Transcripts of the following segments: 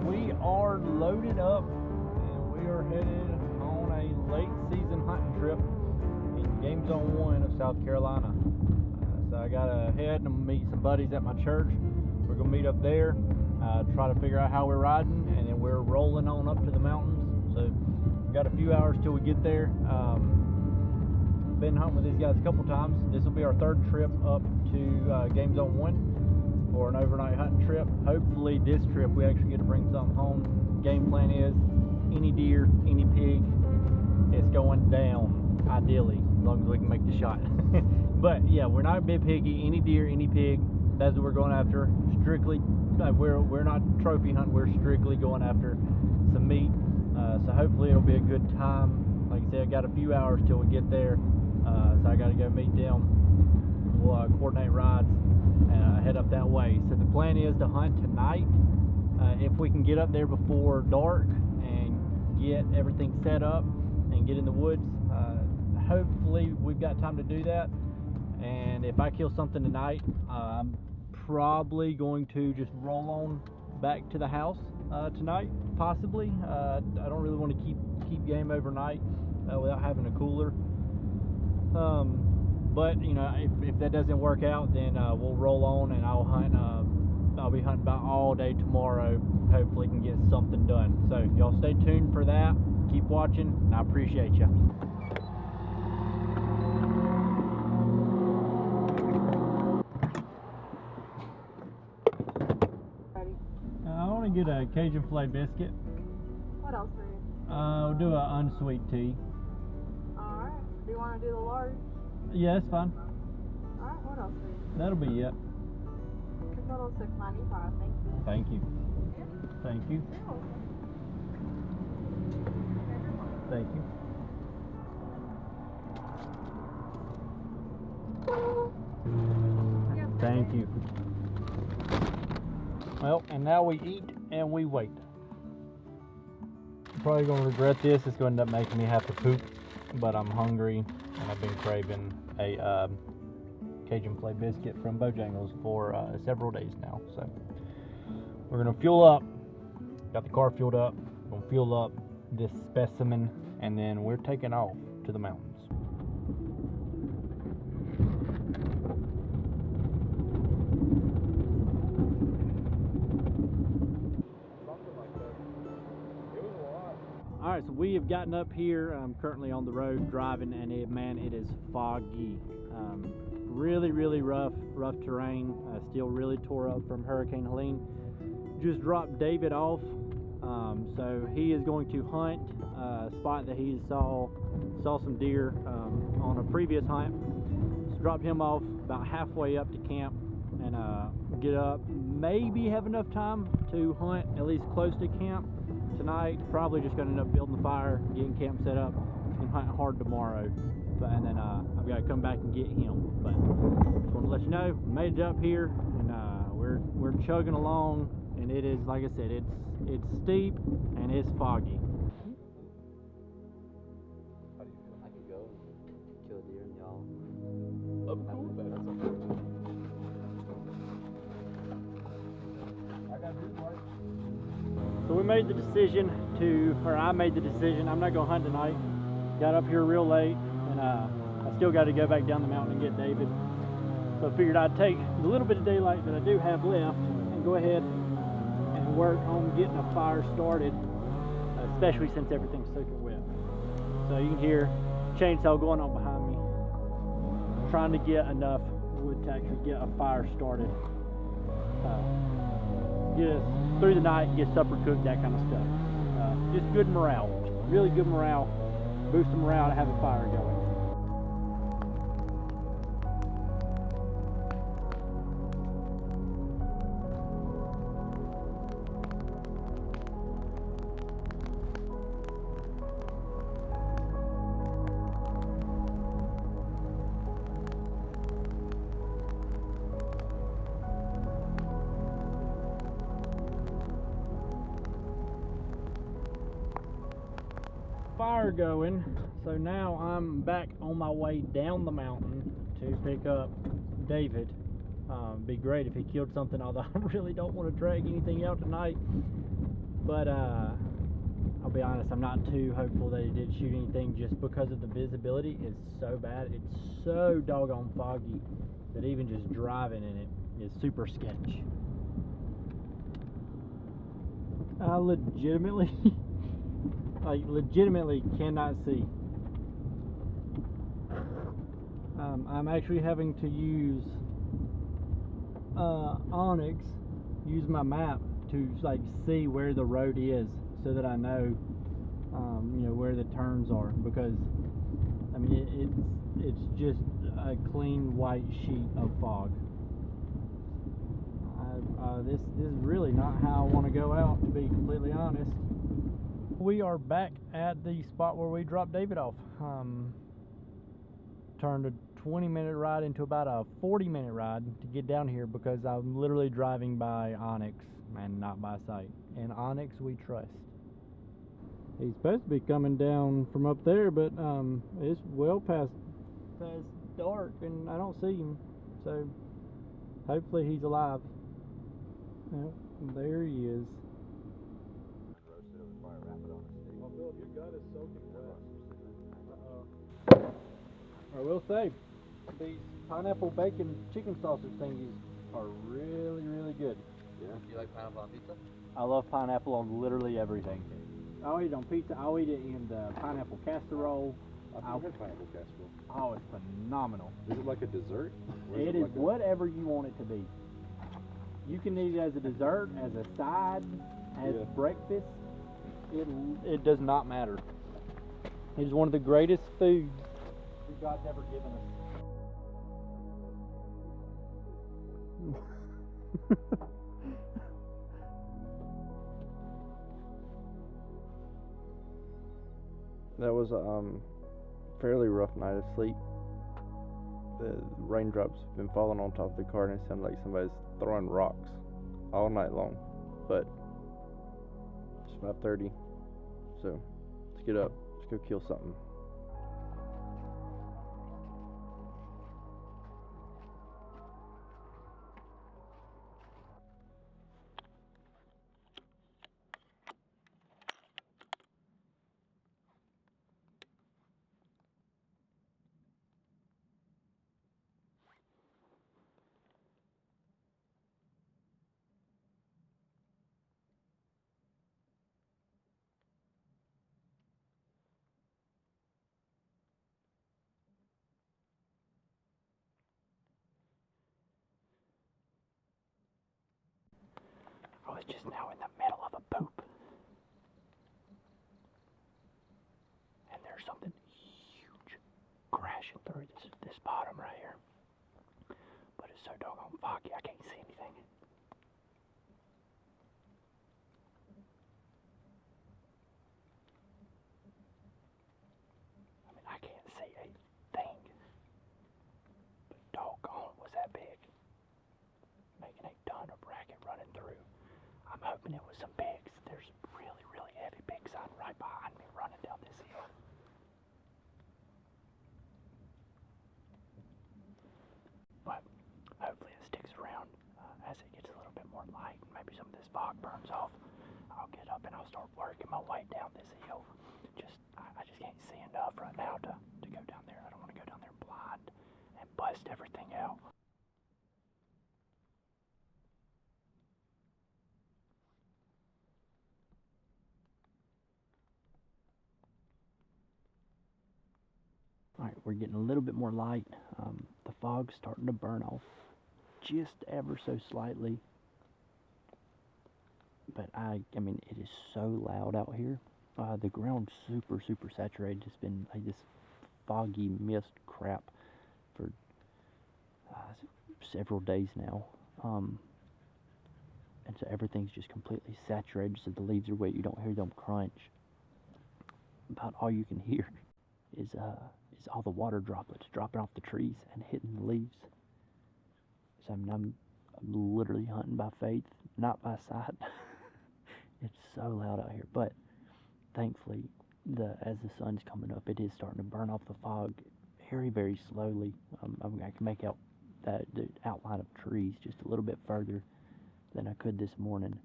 we are loaded up and we are headed on a late season hunting trip in GZ1 of South Carolina. So I gotta head and meet some buddies at my church. We're gonna meet up there, try to figure out how we're riding, and then we're rolling on up to the mountains. So we've got a few hours till we get there. Been hunting with these guys a couple times. This will be our third trip up to GZ1 for an overnight hunting trip. Hopefully this trip we actually get to bring something home. Game plan is any deer, any pig, it's going down, ideally, as long as we can make the shot. But yeah, we're not big piggy. Any deer, any pig, that's what we're going after. Strictly, we're not trophy hunting, we're strictly going after some meat. So hopefully it'll be a good time. Like I said, I got a few hours till we get there, so I got to go meet them. We'll coordinate rides and head up that way. So the plan is to hunt tonight. If we can get up there before dark and get everything set up and get in the woods, hopefully we've got time to do that. And if I kill something tonight, I'm probably going to just roll on back to the house tonight, possibly. I don't really want to keep game overnight without having a cooler. But you know, if that doesn't work out, then we'll roll on and I'll hunt. I'll be hunting about all day tomorrow. Hopefully can get something done. So y'all stay tuned for that. Keep watching, and I appreciate you. Ready? I want to get a Cajun filet biscuit. What else for you? We'll do an unsweet tea. Alright. Do you want to do the large? Yeah, that's fine. Alright, what else for you? That'll be it. Your total is $6.95, thank you. Thank you. Thank you. Thank you. Thank you. Well, and now we eat and we wait. I'm probably going to regret this. It's going to end up making me have to poop, but I'm hungry and I've been craving a Cajun filet biscuit from Bojangles for several days now. So we're going to fuel up. Got the car fueled up. We're going to fuel up this specimen, and then we're taking off to the mountains. Alright, so we have gotten up here. I'm currently on the road driving, and it is foggy. Really rough terrain. Still really tore up from Hurricane Helene. Just dropped David off, so he is going to hunt a spot that he saw some deer on a previous hunt. So dropped him off about halfway up to camp, and get up, maybe have enough time to hunt at least close to camp tonight. Probably just going to end up building the fire, getting camp set up. Just going to hunt hard tomorrow, and then I've got to come back and get him. But just want to let you know, made it up here, and we're chugging along, and it is, like I said, it's steep and it's foggy. How do you feel? I could go and kill a deer and y'all. I'm cool with that. That's unfortunate. I got his wife. So we made the decision I made the decision, I'm not going to hunt tonight. Got up here real late, and I still got to go back down the mountain and get David. So I figured I'd take the little bit of daylight that I do have left and go ahead and work on getting a fire started, especially since everything's soaking wet. So you can hear chainsaw going on behind me. I'm trying to get enough wood to actually get a fire started. Get us through the night, get supper cooked, that kind of stuff. Just good morale, really good morale, boost the morale to have a fire going. Fire going, so now I'm back on my way down the mountain to pick up David. Be great if he killed something, although I really don't want to drag anything out tonight. But I'll be honest, I'm not too hopeful that he did shoot anything just because of the visibility is so bad. It's so doggone foggy that even just driving in it is super sketch. I legitimately, legitimately cannot see. I'm actually having to use Onyx, use my map to like see where the road is, so that I know, you know, where the turns are, because I mean it's just a clean white sheet of fog. This is really not how I want to go out, to be completely honest. We are back at the spot where we dropped David off. Turned a 20-minute ride into about a 40-minute ride to get down here, because I'm literally driving by Onyx and not by sight. And Onyx we trust. He's supposed to be coming down from up there, but it's well past dark and I don't see him. So hopefully he's alive. Well, there he is. Roasted over fire, wrap it on a stick. Oh, Philip, your gut is soaking wet. I will say, these pineapple bacon chicken sausage thingies are really, really good. Yeah. Do you like pineapple on pizza? I love pineapple on literally everything. I'll eat it on pizza. I'll eat it in the pineapple casserole. I've had pineapple casserole. Oh, it's phenomenal. Is it like a dessert? It is whatever you want it to be. You can eat it as a dessert, as a side, as breakfast. It does not matter. It is one of the greatest foods that God's ever given us. That was a fairly rough night of sleep. The raindrops have been falling on top of the car, and it sounded like somebody's throwing rocks all night long. But it's 5:30, so let's get up. Let's go kill something. I was just now in the middle of a poop. And there's something huge crashing through this bottom right here. But it's so doggone foggy, I can't see anything. I mean, I can't see a thing. But doggone, was that big. Making a ton of racket running through. I'm hoping it was some pigs. There's really, really heavy pig sign right behind me running down this hill. But hopefully it sticks around as it gets a little bit more light. Maybe some of this fog burns off. I'll get up and I'll start working my way down this hill. I just can't see enough right now to go down there. I don't want to go down there blind and bust everything out. Alright, we're getting a little bit more light. The fog's starting to burn off just ever so slightly. But I mean, it is so loud out here. The ground's super, super saturated. It's been like this foggy mist crap for several days now. And so everything's just completely saturated, so the leaves are wet. You don't hear them crunch. About all you can hear is all the water droplets dropping off the trees and hitting the leaves. So I'm literally hunting by faith, not by sight. It's so loud out here, but thankfully, as the sun's coming up, it is starting to burn off the fog very, very slowly. I can make out the outline of trees just a little bit further than I could this morning.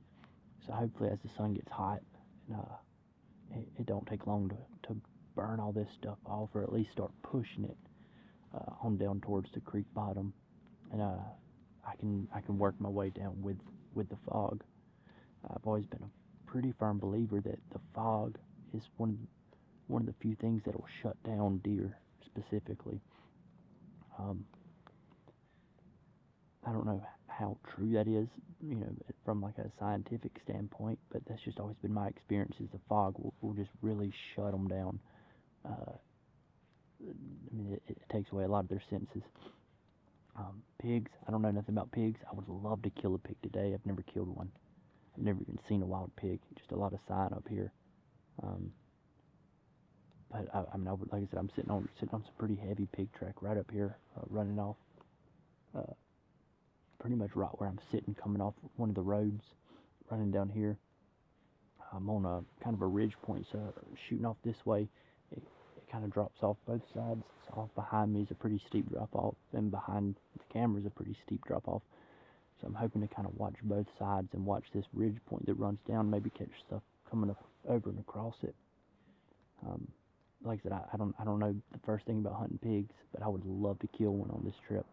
So hopefully as the sun gets hot, it don't take long to burn all this stuff off, or at least start pushing it on down towards the creek bottom, and I can work my way down with the fog. I've always been a pretty firm believer that the fog is one of the few things that'll shut down deer specifically. I don't know how true that is, from like a scientific standpoint, but that's just always been my experience. Is the fog will just really shut them down. It takes away a lot of their senses. Pigs, I don't know nothing about pigs. I would love to kill a pig today. I've never killed one. I've never even seen a wild pig. Just a lot of sign up here. But like I said, I'm sitting on some pretty heavy pig track right up here, running off. Pretty much right where I'm sitting, coming off one of the roads, running down here. I'm on a kind of a ridge point, so shooting off this way, it kind of drops off both sides. So off behind me is a pretty steep drop off, and behind the camera is a pretty steep drop off. So I'm hoping to kind of watch both sides and watch this ridge point that runs down, maybe catch stuff coming up over and across it. Like I said, I don't know the first thing about hunting pigs, but I would love to kill one on this trip.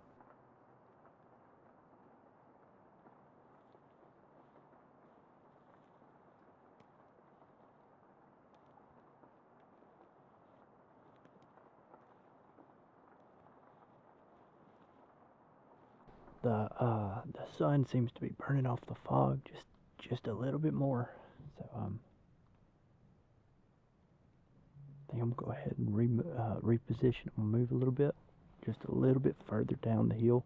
The sun seems to be burning off the fog just a little bit more. So I think I'm gonna go ahead and reposition and move a little bit, just a little bit further down the hill.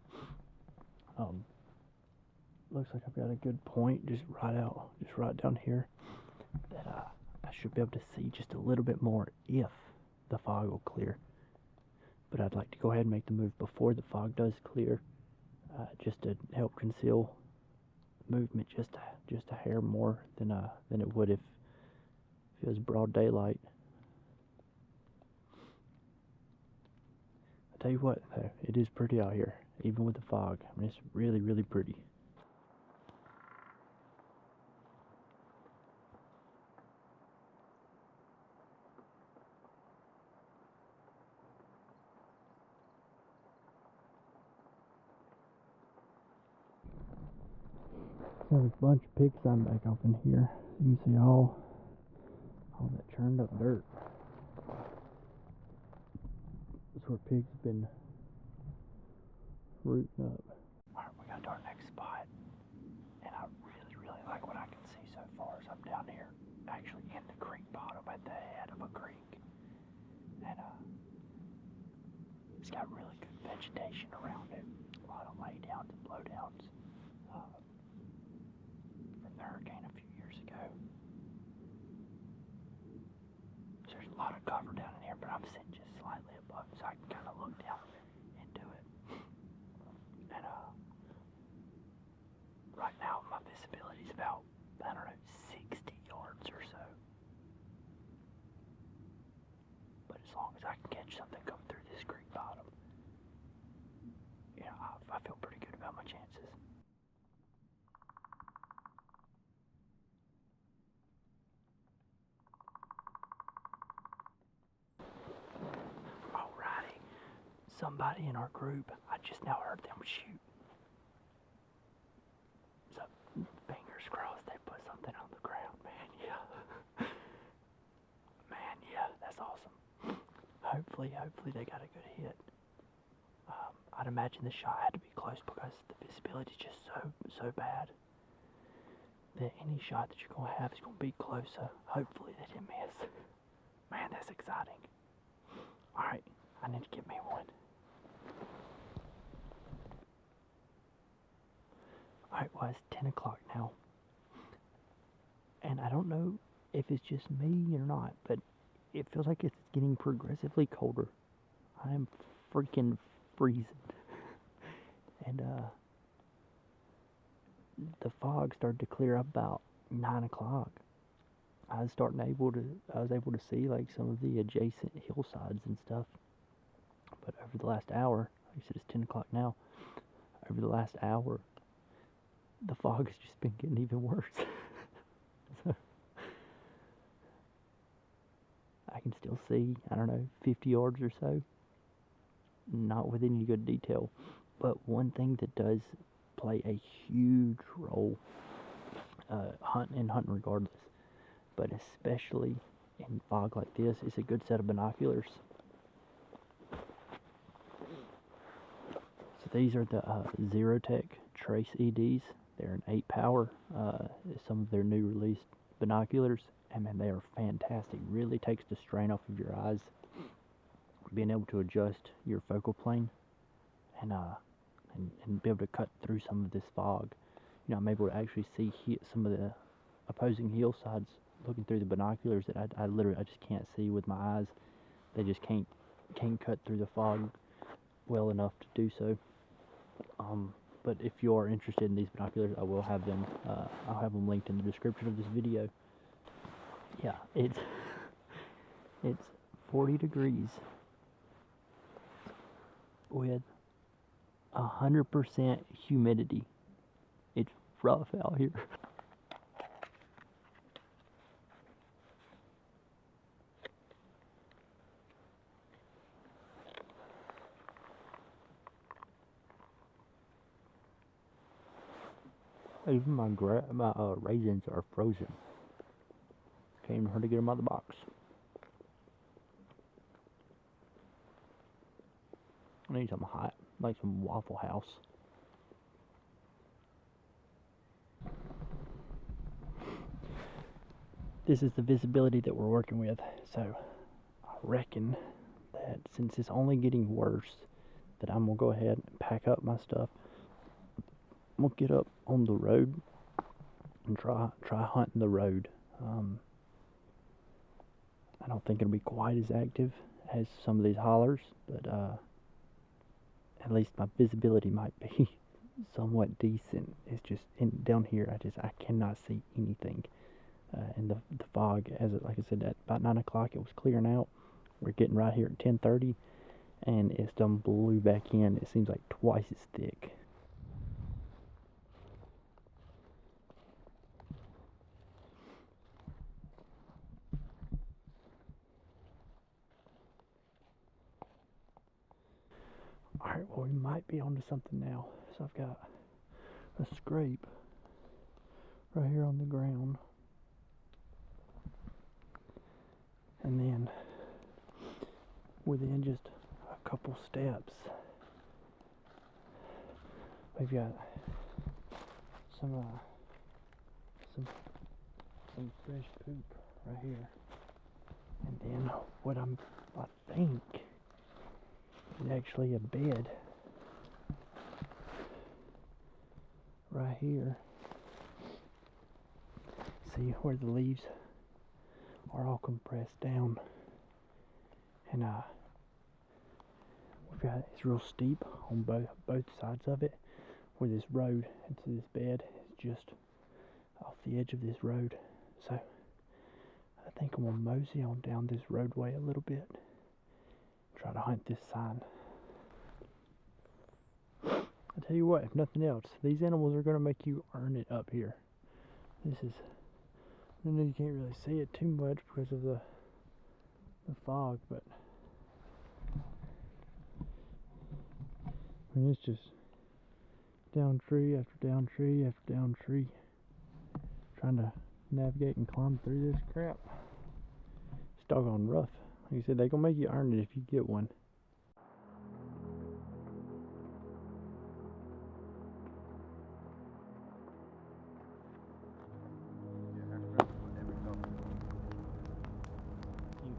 Looks like I've got a good point just right down here that I should be able to see just a little bit more if the fog will clear. But I'd like to go ahead and make the move before the fog does clear. Just to help conceal movement just a hair more than it would if it was broad daylight. I tell you what, though, it is pretty out here, even with the fog. I mean, it's really, really pretty. There's a bunch of pig sign back up in here. You can see all that churned up dirt. That's where pigs have been rooting up. Alright, we got to our next spot. And I really, really like what I can see so far as I'm down here, actually in the creek bottom at the head of a creek. And it's got really good vegetation around it. A lot of laydowns and blowdowns. Hurricane a few years ago. So there's a lot of cover down in here, but I'm sitting just slightly above, so I can kind of look down into it. And right now my visibility is about, 60 yards or so. But as long as I can catch something coming through this creek bottom, I feel pretty good about my chances. Somebody in our group, I just now heard them shoot. So, fingers crossed they put something on the ground, man, yeah. Man, yeah, that's awesome. Hopefully they got a good hit. I'd imagine the shot had to be close because the visibility is just so bad that any shot that you're going to have is going to be close, so hopefully they didn't miss. Man, that's exciting. Alright, I need to get me one. Alright, well, it's 10 o'clock now. And I don't know if it's just me or not, but it feels like it's getting progressively colder. I am freaking freezing. And the fog started to clear up about 9 o'clock. I was able to see like some of the adjacent hillsides and stuff. But over the last hour, like I said, it's 10 o'clock now. Over the last hour, the fog has just been getting even worse. I can still see, I don't know, 50 yards or so. Not with any good detail. But one thing that does play a huge role hunting regardless, but especially in fog like this, is a good set of binoculars. So these are the Zerotech Trace EDs. They're an 8 power, some of their new released binoculars, and man, they are fantastic. Really takes the strain off of your eyes, being able to adjust your focal plane and be able to cut through some of this fog. You know, I'm able to actually see some of the opposing hillsides looking through the binoculars that I literally just can't see with my eyes. They just can't cut through the fog well enough to do so. But if you are interested in these binoculars, I will have them. I'll have them linked in the description of this video. Yeah, it's 40 degrees with 100% humidity. It's rough out here. Even my raisins are frozen. Can't even hardly get them out of the box. I need something hot, like some Waffle House. This is the visibility that we're working with, so I reckon that since it's only getting worse, that I'm gonna go ahead and pack up my stuff. I'm gonna get up on the road and try hunting the road. I don't think it'll be quite as active as some of these hollers, but at least my visibility might be somewhat decent. It's just down here, I cannot see anything. And the fog, like I said, at about 9 o'clock it was clearing out. We're getting right here at 10:30, and it's done blew back in. It seems like twice as thick. Alright, well, we might be onto something now. So I've got a scrape right here on the ground. And then within just a couple steps, we've got some fresh poop right here. And then what I think is actually a bed right here. See where the leaves are all compressed down, and we've got, it's real steep on both sides of it, where this road into this bed is just off the edge of this road. So I think I'm gonna mosey on down this roadway a little bit, try to hunt this sign. I tell you what, if nothing else, these animals are gonna make you earn it up here. This is, I know you can't really see it too much because of the fog, but I mean, it's just down tree after down tree after down tree, trying to navigate and climb through this crap. It's doggone rough. Like I said, they're gonna make you earn it if you get one.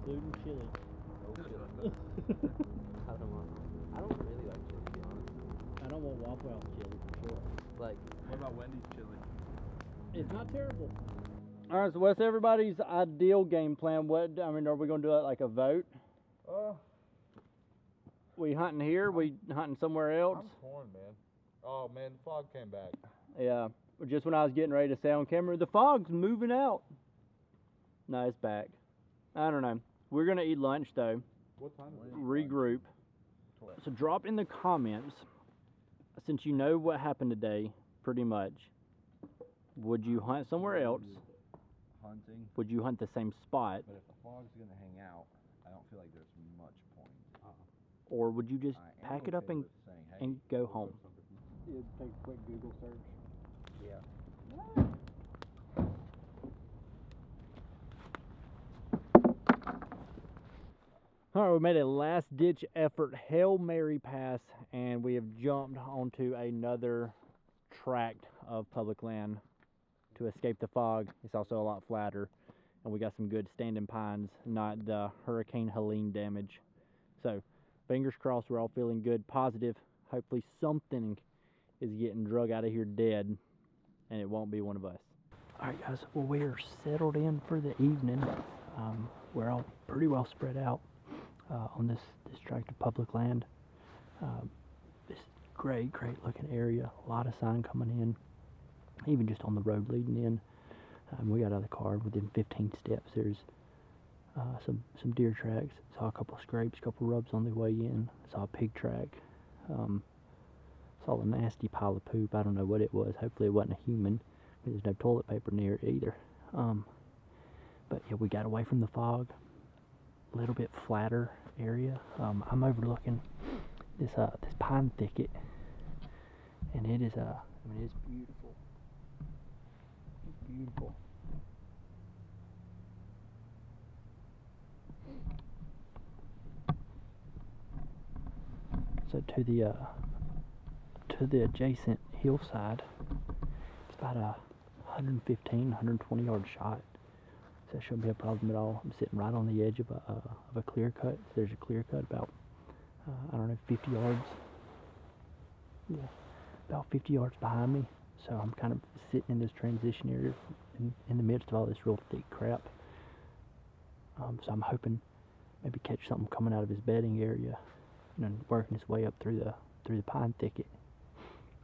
Including chili. I don't really like chili, to be honest. I don't want Waffle House chili for sure. Like, What about Wendy's chili? It's not terrible. Alright, so what's everybody's ideal game plan? What, I mean, are we gonna do it like a vote? We hunting here? We hunting somewhere else? I'm torn, man. Oh man, the fog came back. Yeah. Just when I was getting ready to say on camera, the fog's moving out. No, it's back. I don't know. We're gonna eat lunch though. What time is it? Regroup. So drop in the comments, since you know what happened today, pretty much. Would you hunt somewhere else? hunting, would you hunt the same spot, but if the fog's gonna hang out, I don't feel like there's much point. or would you just I am pack it up okay and with saying, hey, and go home? Take a quick Google search. yeah. All right, we made a last-ditch effort Hail Mary pass, and we have jumped onto another tract of public land to escape the fog. It's also a lot flatter, and we got some good standing pines, not the Hurricane Helene damage. So, fingers crossed, we're all feeling good, positive. Hopefully something is getting drug out of here dead, and it won't be one of us. All right, guys. Well, we are settled in for the evening. We're all pretty well spread out on this tract of public land. This great looking area. A lot of sign coming in, even just on the road leading in. We got out of the car within 15 steps. There's some deer tracks. Saw a couple of scrapes, a couple of rubs on the way in. Saw a pig track. Saw a nasty pile of poop. I don't know what it was. Hopefully it wasn't a human. There's no toilet paper near it either. But yeah, we got away from the fog. A little bit flatter area. I'm overlooking this pine thicket, and it is I mean, it's beautiful. It's beautiful. So to the adjacent hillside, it's about a 115, 120 yard shot. So that shouldn't be a problem at all. I'm sitting right on the edge of a clear cut. There's a clear cut about, I don't know, 50 yards. Yeah, about 50 yards behind me. So I'm kind of sitting in this transition area in the midst of all this real thick crap. So I'm hoping maybe catch something coming out of his bedding area and then working his way up through the pine thicket.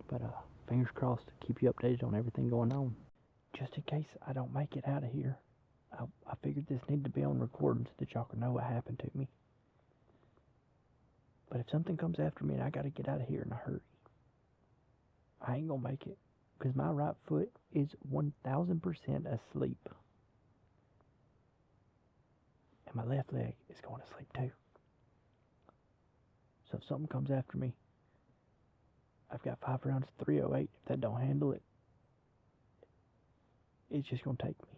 But fingers crossed, keep you updated on everything going on. Just in case I don't make it out of here, I figured this needed to be on recording so that y'all can know what happened to me. But if something comes after me and I gotta get out of here in a hurry, I ain't gonna make it, because my right foot is 1000% asleep. And my left leg is going to sleep too. So if something comes after me, I've got 5 rounds of .308. If that don't handle it, it's just gonna take me.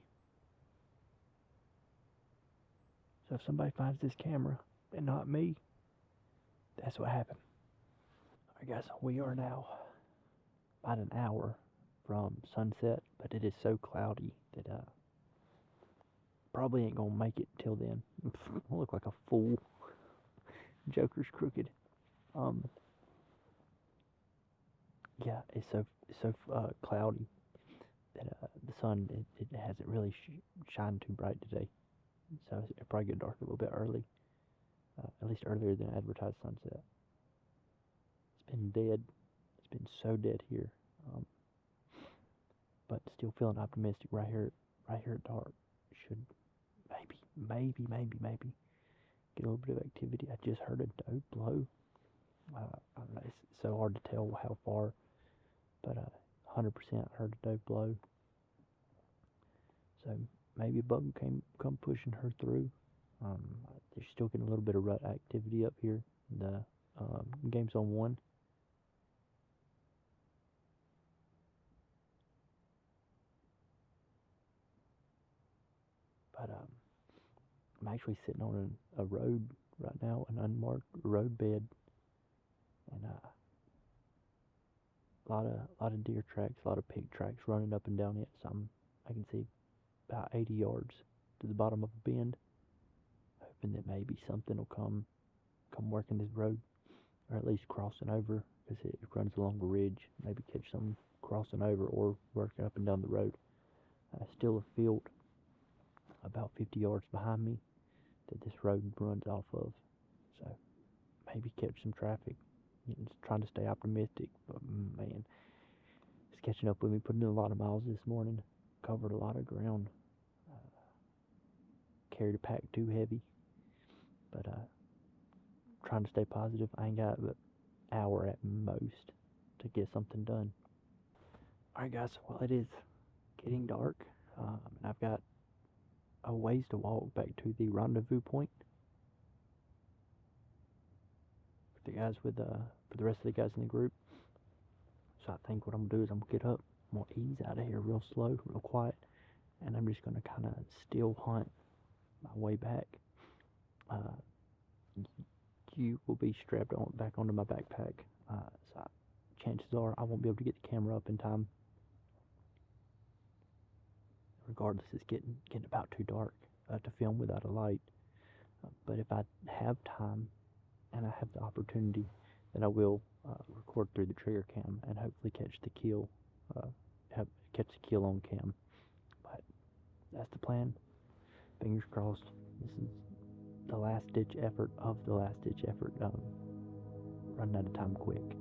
So if somebody finds this camera and not me, that's what happened. Alright guys, we are now about an hour from sunset, but it is so cloudy that probably ain't gonna make it till then. I look like a fool. Joker's crooked. Yeah, it's so cloudy that the sun it hasn't really shined too bright today. So it'll probably get dark a little bit early, at least earlier than advertised sunset. It's been dead. It's been so dead here, but still feeling optimistic. Right here at dark should maybe get a little bit of activity. I just heard a doe blow. I don't know. It's so hard to tell how far, but 100% heard a doe blow. So maybe a buck come pushing her through. They're still getting a little bit of rut activity up here in the Game Zone 1. But I'm actually sitting on a road right now, an unmarked road bed, and a lot of deer tracks, a lot of pig tracks running up and down it. So I can see about 80 yards to the bottom of a bend, hoping that maybe something will come working this road, or at least crossing over, because it runs along a ridge. Maybe catch something crossing over or working up and down the road. Still a field about 50 yards behind me that this road runs off of, so maybe catch some traffic. Just trying to stay optimistic, but man, it's catching up with me. Putting in a lot of miles this morning, covered a lot of ground, carried a pack too heavy, but trying to stay positive. I ain't got but an hour at most to get something done. Alright guys, well, it is getting dark, and I've got a ways to walk back to the rendezvous point. For the guys for the rest of the guys in the group. So I think what I'm gonna do is I'm gonna get up, I'm gonna ease out of here real slow, real quiet, and I'm just gonna kind of still hunt my way back. You will be strapped on back onto my backpack, so chances are I won't be able to get the camera up in time. Regardless, it's getting about too dark to film without a light. But if I have time and I have the opportunity, then I will record through the trigger cam and hopefully catch the kill on cam. But that's the plan. Fingers crossed. This is the last ditch effort of the last ditch effort. Running out of time quick.